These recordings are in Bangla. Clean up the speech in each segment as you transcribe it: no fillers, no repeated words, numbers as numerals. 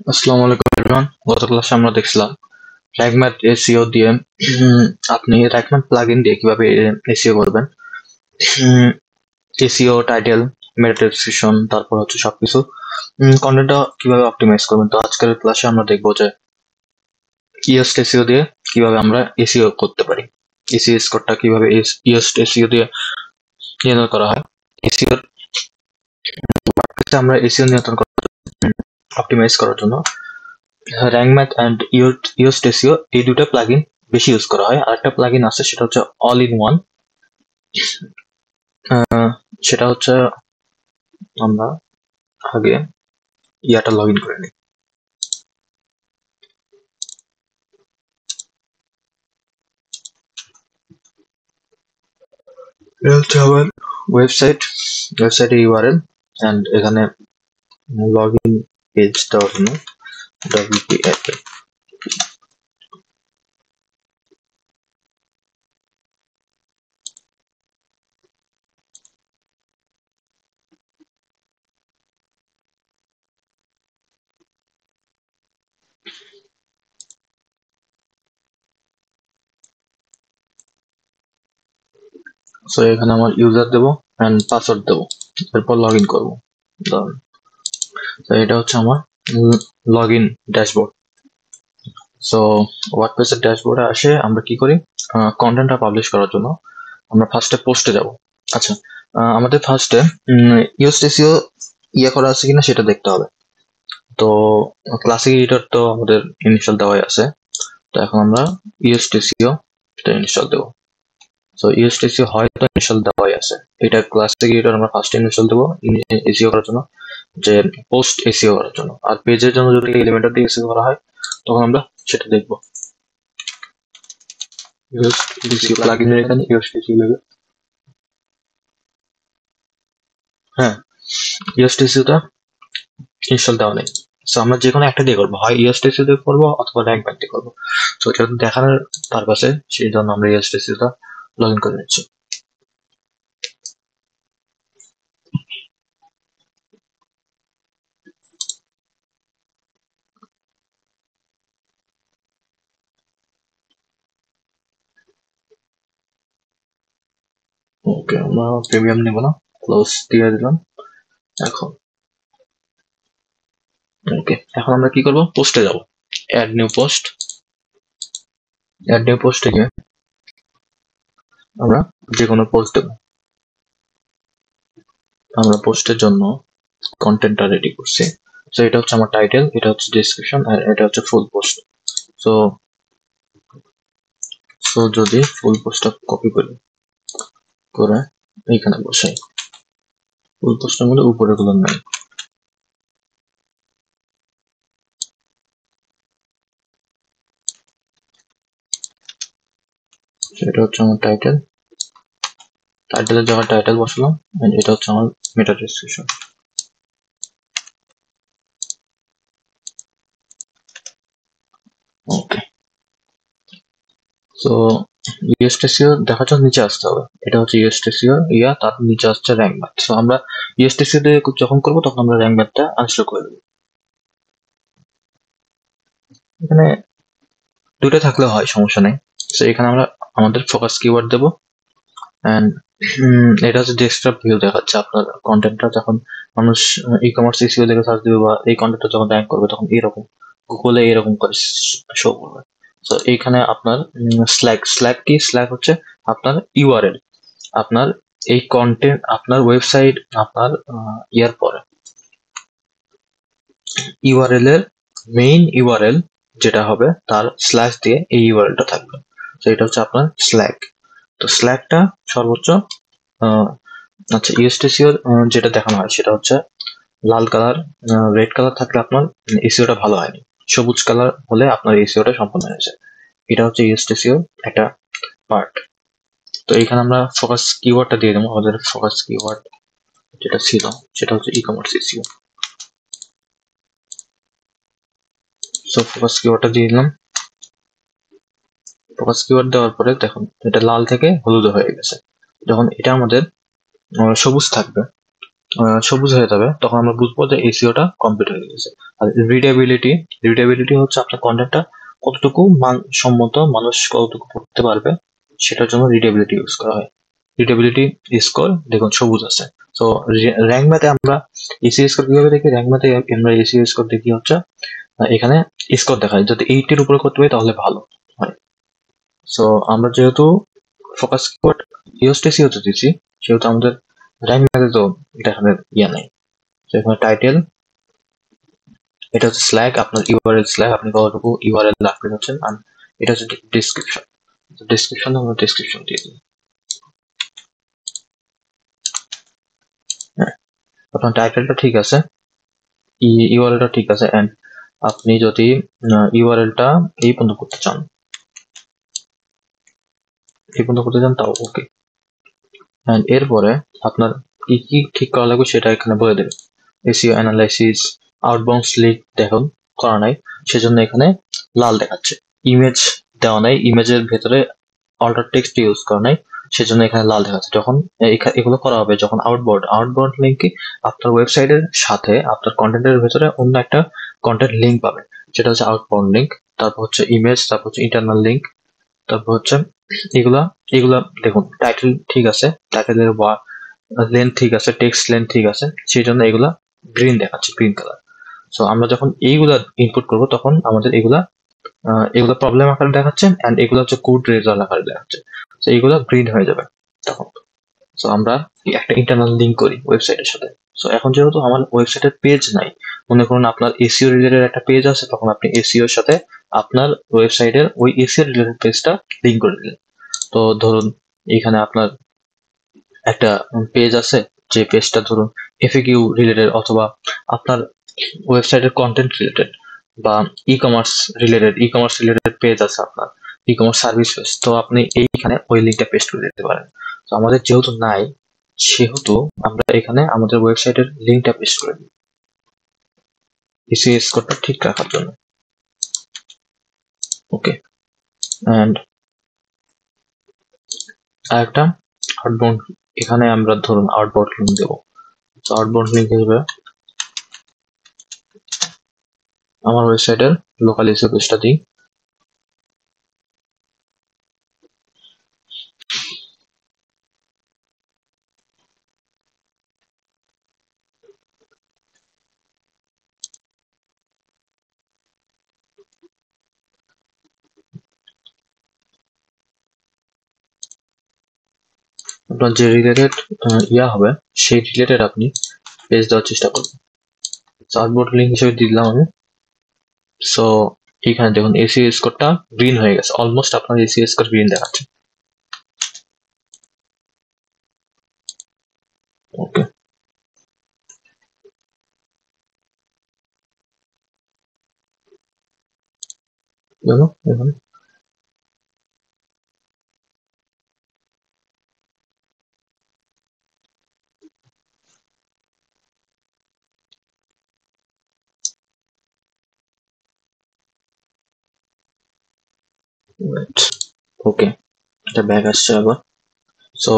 আসসালামু আলাইকুম এভরিওয়ান। গত ক্লাসে আমরা দেখছিলাম র্যাগম্যাথ এসইও দিয়ে আপনি র্যাগম্যাথ প্লাগইন দিয়ে কিভাবে এসইও করবেন। এসইও টাইটেল, মেটা ডেসক্রিপশন, তারপর হচ্ছে সবকিছু কন্টেন্টটা কিভাবে অপটিমাইজ করবেন। তো আজকের ক্লাসে আমরা দেখবো যে ইয়োস্ট এসইও দিয়ে কিভাবে আমরা এসইও করতে পারি, এসইও স্কোরটা কিভাবে ইয়োস্ট এসইও দিয়ে নিয়ন্ত্রণ করা হয়। এসইও আমরা এসইও নিয়ন্ত্রণ অপটিমাইজ করার জন্য rank math and Yoast SEO এই দুটো প্লাগইন বেশি ইউজ করা হয়। আরেকটা প্লাগইন আছে, সেটা হচ্ছে অল ইন ওয়ান। সেটা হচ্ছে আমরা আগে ইয়াটা লগ ইন করে নিই। এটা হচ্ছে আমার ওয়েবসাইটের ইউআরএল অ্যান্ড এখানে লগ ইন পেজ দেওয়ার জন্য WPAD। সো এখানে আমার ইউজার দেবো অ্যান্ড পাসওয়ার্ড দেবো, এরপর লগ ইন করবো। তো এটা হচ্ছে আমার লগ ইন ড্যাশবোর্ড। সো ওয়ার্ডপ্রেসের ড্যাশবোর্ডে আসে আমরা কি করি, কন্টেন্টটা পাবলিশ করার জন্য আমরা ফার্স্টে পোস্টে যাব। আচ্ছা, আমাদের ফার্স্টে ইয়োস্ট এসইও ইয়ে করা আছে কিনা সেটা দেখতে হবে। তো ক্লাসিক এডিটর তো আমাদের ইনস্টল দেওয়াই আছে, তো এখন আমরা ইয়োস্ট এসইও এটা ইনস্টল দেবো। সো ইয়োস্ট এসইও হয়তো ইনস্টল দেওয়াই আছে, এটা ক্লাসিক এডিটর আমরা ফার্স্টে ইনস্টল দেবো এসইও করার জন্য, যে পোস্ট এসইও করার জন্য। আর পেজের জন্য যদি এলিমেন্টর দিয়ে এসইও করা হয় তখন আমরা সেটা দেখবো। ইয়োস্ট এসইও প্লাগইনের এখানে ইয়োস্ট এসইও লাগবে। হ্যাঁ, ইয়োস্ট এসইওটা ইনস্টল দেওয়া নেই। সো আমরা যে কোনো একটা দিয়ে করবো, হয় ইএসটিসি দিয়ে করবো অথবা র্যাঙ্ক ব্যাক দিয়ে করবো। সো এটা দেখানোর পারপাসে সেই জন্য আমরা ইএসটিসিটা লগ ইন করে নিচ্ছি। ওকে, আমরা প্রিমিয়াম নিব না, ক্লোজ দিয়ে দিলাম। এখন ওকে, এখন আমরা কি করবো, পোস্টে যাব, add new post. Add new post থেকে আমরা যে কোনো পোস্ট দেবো। আমরা পোস্টের জন্য কন্টেন্টটা রেডি করছি। সো এটা হচ্ছে আমার টাইটেল, এটা হচ্ছে ডেসক্রিপশন, আর এটা হচ্ছে ফুল পোস্ট। সো সো যদি ফুল পোস্টটা কপি করি করে এইখানে বসাই, ফুল পোস্টের মধ্যে উপরে গুলো নাই। এটা হচ্ছে আমার টাইটেল, টাইটেলের জায়গায় টাইটেল বসালাম, এটা হচ্ছে আমার মেটা ডেসক্রিপশন। ওকে, সো ইএসটিসিও দেখার জন্য নিচে আসতে হবে, এটা হচ্ছে ইএসটিসিও ইয়া, তার নিচে আসছে র্যাঙ্ক ম্যাথ। সো আমরা ইএসটিসিও দিয়ে যখন করবো তখন আমরা র্যাঙ্ক ম্যাথটা আনস্টল করে দেবো। এখানে দুটো থাকলে হয়, সমস্যা নেই। সো এখানে আমরা আমাদের ফোকাস কিওয়ার্ড দেবো অ্যান্ড এটা হচ্ছে ডেস্কটপ ভিউ দেখাচ্ছে আপনার কন্টেন্টটা, যখন মানুষ ই কমার্স ইসিও দেখে সার্চ দিবে বা এই কন্টেন্টটা যখন র্যাঙ্ক করবে তখন এরকম গুগলে এরকম করে শো করবে। তো এইখানে আপনার স্ল্যাক কি, স্ল্যাক হচ্ছে আপনার ইউআরএল, আপনার এই কন্টেন্ট, আপনার ওয়েবসাইট, আপনার ইয়ার পরে ইউআরএল এর মেইন ইউআরএল যেটা হবে তার স্ল্যাশ দিয়ে এই ইউআরএলটা থাকবে। তো এটা হচ্ছে আপনার স্ল্যাক। তো স্ল্যাকটা সর্বোচ্চ আচ্ছা, ইউএসটিসিও যেটা দেখানো হয় সেটা হচ্ছে লাল কালার, রেড কালার থাকলে আপনার এসিওটা ভালো হয়নি, সবুজ কালার হলে আপনার এসিওটা সম্পূর্ণ হয়েছে। এটা হচ্ছে ইউএসটিসিও একটা পার্ট। তো এখানে আমরা ফোকাস কিওয়ার্ডটা দিয়ে দেবো, আমাদের ফোকাস কিওয়ার্ড যেটা ছিল সেটা হচ্ছে e commerce SEO. So focus কিওয়ার্ডটা দিয়ে দিলাম। ফোকাস কিওয়ার্ড দেওয়ার পরে দেখুন এটা লাল থেকে হলুদ হয়ে গেছে। যখন এটা আমাদের সবুজ থাকবে সবুজ হয়ে যাবে, তখন আমরা বুঝবো যে এসইওটা কমপ্লিট হয়ে গেছে। আর রিডেবিলিটি হচ্ছে আপনার কন্টেন্টটা কতটুকু মানসম্মত, মানুষ কতটুকু পড়তে পারবে, সেটার জন্য রিডেবিলিটি ইউজ করা হয়। রিডেবিলিটি স্কোর দেখুন সবুজ আছে। তো র্যাঙ্ক ম্যাথে আমরা এসিও স্কোর কিভাবে দেখি, র্যাঙ্ক ম্যাথে আমরা এসিও স্কোর দেখি হচ্ছে এখানে স্কোর দেখায়, যদি 80-র উপরে করতে পারি তাহলে ভালো হয়। সো আমরা যেহেতু ফোকাস কিওয়ার্ড ইউএসটিসিওতে দিচ্ছি, সেহেতু আমাদের র্যাঙ্ক ম্যাথে তো দেখানোর ইয়া নেই। তো এখানে টাইটেল, এটা হচ্ছে স্ল্যাগ, আপনার ইউআরএল স্ল্যাগ, আপনি কতটুকু ইউআরএল রাখতে যাচ্ছেন। আর এটা হচ্ছে ডিসক্রিপশন, ডিসক্রিপশন আমরা ডিসক্রিপশন দিয়ে দিই। হ্যাঁ, আপনার টাইটেলটা ঠিক আছে, ইউআরএলটা ঠিক আছে, এন্ড আপনি যদি ইউআরএলটা এই পর্যন্ত করতে চান, তাও ওকে। এন্ড এরপরে আপনার কি কি ঠিক করা লাগবে সেটা এখানে বলে দেবে। এসইও অ্যানালাইসিস, আউটবাউন্ড লিঙ্ক দেখুন করা নাই, সেজন্য এখানে লাল দেখাচ্ছে। ইমেজ দেওয়া নাই, ইমেজের ভেতরে অল্টার টেক্সট ইউজ করা নাই, সেজন্য এখানে লাল দেখাচ্ছে। যখন এগুলো করা হবে, যখন আউটবাউন্ড লিঙ্কে আপনার ওয়েবসাইটের সাথে আপনার কন্টেন্টের ভেতরে অন্য একটা কন্টেন্ট লিঙ্ক পাবে, সেটা হচ্ছে আউটবাউন্ড লিঙ্ক। তারপর হচ্ছে ইমেজ, তারপর হচ্ছে ইন্টারনাল লিঙ্ক, তারপর হচ্ছে এগুলা এগুলা দেখুন টাইটেল ঠিক আছে, টাইটেলের লেন্থ ঠিক আছে, টেক্সট লেন্থ ঠিক আছে, সেই জন্য এগুলা গ্রিন দেখাচ্ছে, গ্রিন কালার। সো আমরা যখন এইগুলা ইনপুট করব তখন আমাদের এগুলা প্রবলেম আকারে দেখাচ্ছে, এন্ড এগুলো হচ্ছে গুড রেজাল্ট আকারে দেখাচ্ছে। তো এগুলো গ্রিন হয়ে যাবে তখন। সো আমরা একটা ইন্টারনাল লিঙ্ক করি ওয়েবসাইটের সাথে। সো এখন যেহেতু আমার ওয়েবসাইটের পেজ নাই, মনে করুন আপনার এসইও রিলেটেড একটা পেজ আছে, তখন আপনি এসইও এর সাথে আপনার ওয়েবসাইটের ওই এসইও রিলেটেড পেজটা লিঙ্ক করে দিলেন। তো ধরুন এখানে আপনার একটা পেজ আছে, যে পেজটা ধরুন এফএকিউ রিলেটেড, অথবা আপনার ওয়েবসাইটের কন্টেন্ট রিলেটেড, বা ই কমার্স রিলেটেড পেজ আছে আপনার, ই কমার্স সার্ভিস পেজ, তো আপনি এইখানে ওই লিঙ্কটা পেস্ট করে দিতে পারেন। তো আমাদের যেহেতু নাই, সেহেতু আমরা এখানে আমাদের ওয়েবসাইটের লিঙ্কটা পেস্ট করে দিই এসইও স্কোরটা ঠিক রাখার জন্য। ওকে, এন্ড আরেকটা আউটবাউন্ড, এখানে আমরা ধরুন আউটবাউন্ড লিঙ্ক দেবো। তো আউটবাউন্ড লিঙ্ক হিসেবে আমার ওয়েবসাইটের লোকাল এসইও পেজটা দিই। আপনার যে রিলেটেড হবে, সেই রিলেটেড আপনি পেজ দেওয়ার চেষ্টা করবেন। আউটবাউন্ড লিঙ্ক হিসেবে দিলাম আমি। সো এখানে দেখুন এসইও স্কোরটা গ্রিন হয়ে গেছে, অলমোস্ট আপনার এসইও স্কোর গ্রিন দেখাচ্ছে। ওকে, দেখো এখানে ওকে, এটা ব্যাক আসছে আবার। সো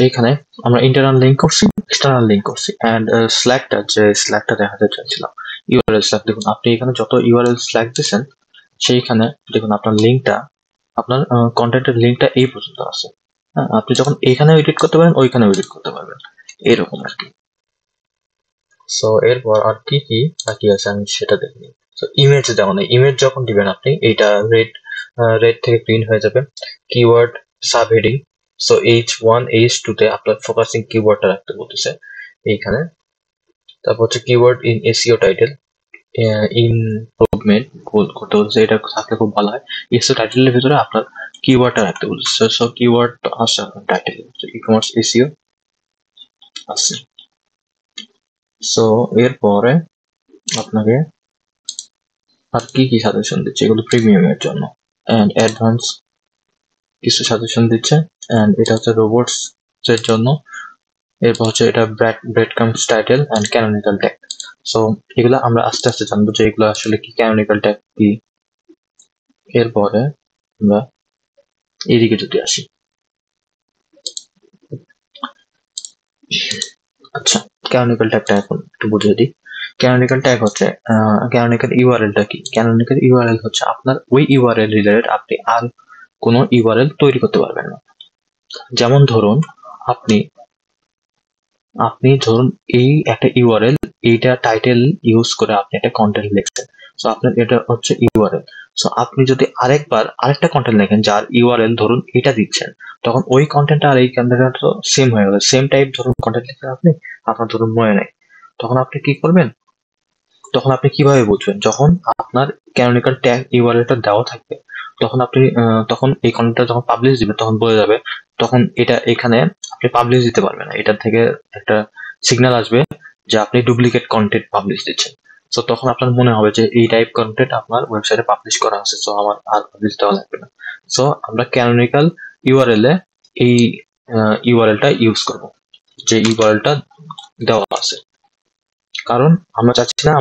এইখানে আমরা ইন্টারনাল লিঙ্ক করছি, এক্সটার্নাল লিঙ্ক করছি, এন্ড স্ল্যাগটা দেখাতে চাইছিলাম, ইউআরএল স্ল্যাগ। দেখুন আপনি এখানে যত ইউআরএল স্ল্যাগ দিচ্ছেন, সেইখানে দেখুন আপনার লিঙ্কটা, আপনার কন্টেন্টের লিঙ্কটা এই পর্যন্ত আছে। হ্যাঁ, আপনি যখন এখানে এডিট করতে পারেন, ওইখানে এডিট করতে পারবেন, এরকম আর কি। সো এরপর আর কি কি বাকি আছে আমি সেটা দেখি। তো ইমেজ দেওয়া নেই, ইমেজ যখন দিবেন আপনি, এইটা রেড থেকে গ্রিন হয়ে যাবে। Keyword sub heading, so H1 H2 তে আপনার ফোকাসিং কিওয়ার্ডটা রাখতে বলতেছে এইখানে। তারপর হচ্ছে keyword in SEO title, improvement করতে বলছে, এটা থাকলে খুব ভালো হয়। এসইও টাইটেলের ভিতরে আপনার কিওয়ার্ডটা রাখতে বলছে। সো কিওয়ার্ড আছে আপনার টাইটেল, ই কমার্স এসইও আছে। সো এরপরে আপনাকে আর কি কি সাজেশন দিচ্ছে, এগুলো প্রিমিয়ামের জন্য, এন্ড অ্যাডভান্স কিছু সাজেশন দিচ্ছে, এন্ড এটা হচ্ছে রোবটস এর জন্য। এরপর হচ্ছে এটা breadcrumbs title and canonical tag. So এগুলো আমরা আস্তে আস্তে জানবো যে এগুলো আসলে কি, ক্যানোনিক্যাল ট্যাগ কি। এরপরে আমরা এদিকে যদি আসি, আচ্ছা, ক্যানোনিক্যাল ট্যাগটা এখন একটু বুঝিয়ে দিই। ক্যানোনিক্যাল ট্যাগ হচ্ছে ক্যানোনিক্যাল ইউআরএলটা কি? ক্যানোনিক্যাল ইউআরএল হচ্ছে আপনার ওই ইউআরএল রিলেটেড আপনি আর কোনো ইউআরএল তৈরি করতে পারবেন না। যেমন ধরুন আপনি আপনি ধরুন এই একটা ইউআরএল, এইটা টাইটেল ইউজ করে আপনি একটা কন্টেন্ট লিখছেন। সো আপনার এটা হচ্ছে ইউআরএল। সো আপনি যদি আরেকটা কন্টেন্ট লেখেন যার ইউআরএল ধরুন এটা দিচ্ছেন, তখন ওই কন্টেন্ট আর এই কন্টেন্ট তো সেম হয়ে গেল। সেম টাইপ ধরুন কন্টেন্ট লিখেন আপনি, আপনার ধরুন মনে নেই, তখন আপনি কি করবেন? তখন আপনি কিভাবে বুঝবেন? যখন আপনার ক্যানোনিক্যাল ট্যাগ ইউআরএলটা দেওয়া থাকবে, তখন আপনি তখন এই কন্টেন্টটা যখন পাবলিশ দিবে তখন বোঝা যাবে। তখন এটা এখানে আপনি পাবলিশ দিতে পারবেন না, এটা থেকে একটা সিগন্যাল আসবে যে আপনি ডুপ্লিকেট কন্টেন্ট পাবলিশ দিচ্ছেন। সো তখন আপনার মনে হবে যে এই টাইপ কন্টেন্ট আপনার ওয়েবসাইটে পাবলিশ করা আছে, সো আমার আর পাবলিশ দেওয়া লাগবে না। সো আমরা ক্যানোনিক্যাল ইউআরএল এ এই ইউআরএলটা ইউজ করব, যে ইউআরএলটা দেওয়া আছে, কারণ আমরা চাচ্ছি না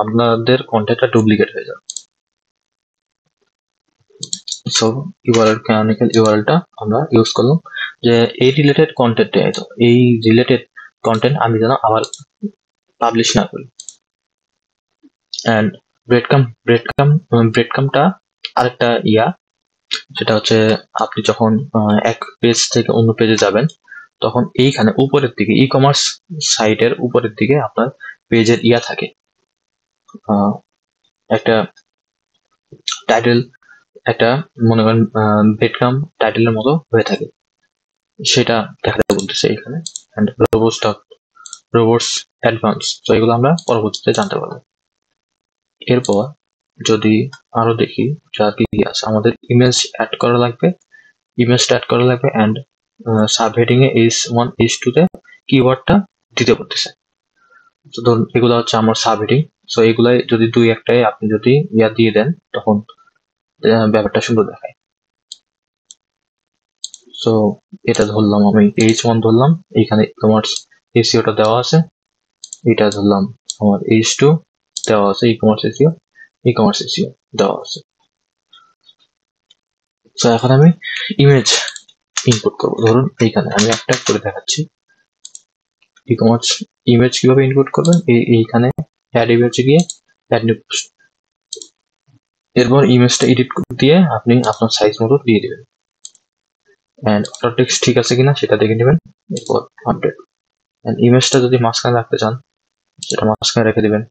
আপনাদের কন্টেন্টটা ডুপ্লিকেট হয়ে যাবে। সো ইউআরএল ক্যানোনিক্যাল ইউআরএলটা আমরা ইউজ করলাম যে এই রিলেটেড কন্টেন্টে, এই রিলেটেড কন্টেন্ট আমি যেন আবার পাবলিশ না করি। অ্যান্ড ব্রেডকামটা আরেকটা সেটা হচ্ছে আপনি যখন এক পেজ থেকে অন্য পেজে যাবেন, তখন এইখানে উপরের দিকে ই কমার্স সাইটের উপরের দিকে আপনার পেজের থাকে, একটা টাইটেল, একটা মনে করেন ব্রেডকাম টাইটেলের মতো হয়ে থাকে, সেটা দেখাতে বলতেছে এখানে। অ্যান্ড রোবটস অ্যাডভান্স, তো এগুলো আমরা পরবর্তীতে জানতে পারবো। এরপর যদি আরো দেখি যা কি আছে, আমাদের ইমেজ অ্যাড করা লাগবে, and subheading A H1 H2 তে কিওয়ার্ডটা দিতে বলতেছে। তো ধরুন এগুলো হচ্ছে আমার সাবহেডিং। সো এগুলাই যদি দুই একটাই আপনি যদি দিয়ে দেন, তখন ব্যাপারটা সুন্দর দেখায়। সো এটা ধরলাম আমি H1 ধরলাম, এইখানে কমার্স এসইওটা দেওয়া আছে, এটা ধরলাম আমার H2 দেওয়া আছে, ই কমার্স এসইও দেওয়া আছে। সো এখন আমি ইমেজ ইনপুট করবো। ধরুন এইখানে আমি একটা করে দেখাচ্ছি ই কমার্স ইমেজ কিভাবে ইনপুট করবেন। এইখানে অ্যাড ইমেজে গিয়ে অ্যাড নিউ পোস্ট, এরপর ইমেজটা এডিট দিয়ে আপনি আপনার সাইজ মতো দিয়ে দিবেন, অ্যান্ড অটো টেক্সট ঠিক আছে কিনা সেটা দেখে নেবেন। এরপর আপডেট, অ্যান্ড ইমেজটা যদি মাঝখানে রাখতে চান সেটা মাঝখানে রেখে দিবেন।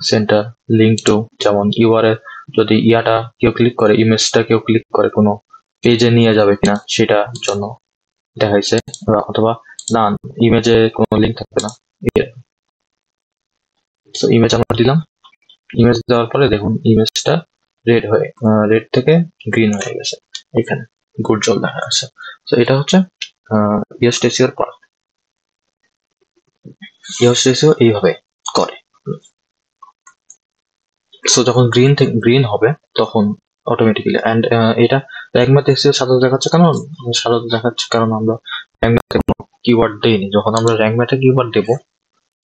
সেন্টার লিঙ্ক টু, যেমন ইউআরএল যদি কেউ ক্লিক করে, ইমেজটা কেউ ক্লিক করে কোনো পেজে নিয়ে যাবে কিনা সেটার জন্য দেখাইছে, অথবা না ইমেজে কোনো লিঙ্ক থাকবে না। তো ইমেজ আমরা দিলাম, ইমেজ দেওয়ার পরে দেখুন ইমেজটা রেড থেকে গ্রিন হয়ে গেছে, এখানে গুড জল দেখা যাচ্ছে। তো এটা হচ্ছে ইউএসটিসিওর পার্ট। ইউএসটিসিও এইভাবে করে। সো যখন গ্রিন হবে তখন অটোমেটিক্যালি, অ্যান্ড এটা র্যাঙ্ক ম্যাথ এসইও সাদা দেখাচ্ছে কারণ আমরা র্যাঙ্ক ম্যাথে কোনো কিওয়ার্ড দেইনি। যখন আমরা র্যাঙ্ক ম্যাথে কিওয়ার্ড দেবো,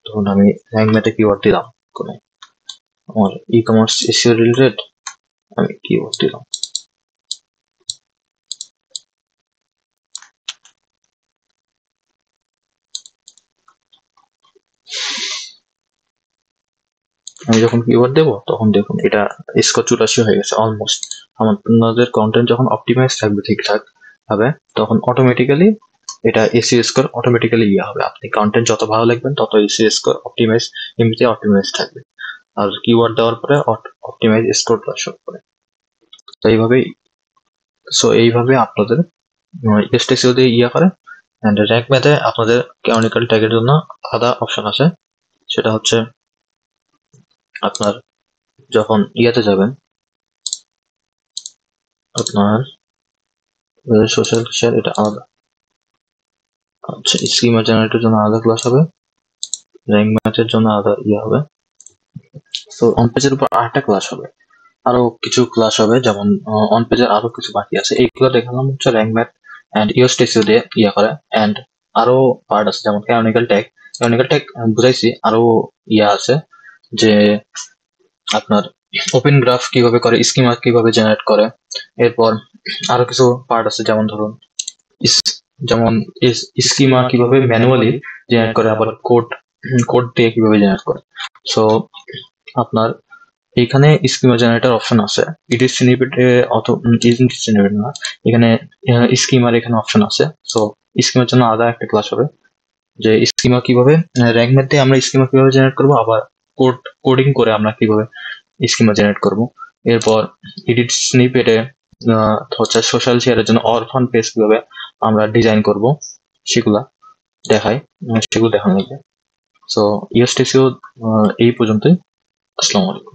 তখন আমি র্যাঙ্ক ম্যাথে কিওয়ার্ড দিলাম, কোনো আমার ই কমার্স এসইও রিলেটেড আমি কিওয়ার্ড দিলাম। আমি যখন কিওয়ার্ড দেবো তখন দেখুন এটা স্কোর 84 হয়ে গেছে অলমোস্ট। আমাদের কন্টেন্ট যখন অপটিমাইজ থাকবে ঠিকঠাক ভাবে, তখন অটোমেটিক্যালি এটা এসইও স্কোর অটোমেটিক্যালি হবে। আপনি কন্টেন্ট যত ভালো লিখবেন তত এসইও স্কোর এমনিতে অপটিমাইজ থাকবে, আর কিওয়ার্ড দেওয়ার পরে অপটিমাইজ স্কোর শো করে। তো এইভাবে আপনাদের এসটিসিও দিয়ে করে। অ্যান্ড র্যাঙ্ক ম্যাথে আপনাদের ক্যানোনিক্যাল ট্যাগের জন্য আলাদা অপশন আছে, সেটা হচ্ছে আপনার যখন যাবেন, আপনার সোশ্যাল শেয়ার এটা আলাদা, আচ্ছা স্কিমা জেনারেটরের জন্য আলাদা ক্লাস হবে, র্যাঙ্ক ম্যাথের জন্য আলাদা হবে। তো অন পেজের উপর আরেকটা ক্লাস হবে, আরো কিছু ক্লাস হবে, যেমন অন পেজের আরো কিছু বাকি আছে। এইগুলো দেখালাম হচ্ছে র্যাঙ্ক ম্যাথ অ্যান্ড ইউএসটিসিও দিয়ে করে। অ্যান্ড আরো পার্ট আছে যেমন ক্যানোনিক্যাল ট্যাগ বুঝাইছি। আরো আছে যে আপনার ওপেন গ্রাফ কিভাবে করে, স্কিমা কিভাবে জেনারেট করে। এরপর আরো কিছু পার্ট আছে, যেমন ধরুন যেমন স্কিমা কিভাবে ম্যানুয়ালি জেনারেট করে, আবার কোড দিয়ে কিভাবে জেনারেট করে। সো আপনার এখানে স্কিমা জেনারেটর অপশন আছে, ইডিট স্নিপেটে ইডিট স্নিপেট না, এখানে স্কিমার এখানে অপশন আছে। সো স্কিমার জন্য আলাদা একটা ক্লাস হবে, যে স্কিমা কিভাবে র্যাঙ্ক ম্যাথে আমরা স্কিমা কিভাবে জেনারেট করবো, আবার কোডিং করে আমরা কিভাবে স্কিমা জেনারেট করব। এরপর এডিট স্নিপেটে হচ্ছে সোশ্যাল শেয়ারের জন্য অরফান পেজ কিভাবে আমরা ডিজাইন করব সেগুলা দেখাই, সেগুলো দেখানো লাগবে। সো ইউএসটিসিও এই পর্যন্তই। আসসালামু আলাইকুম।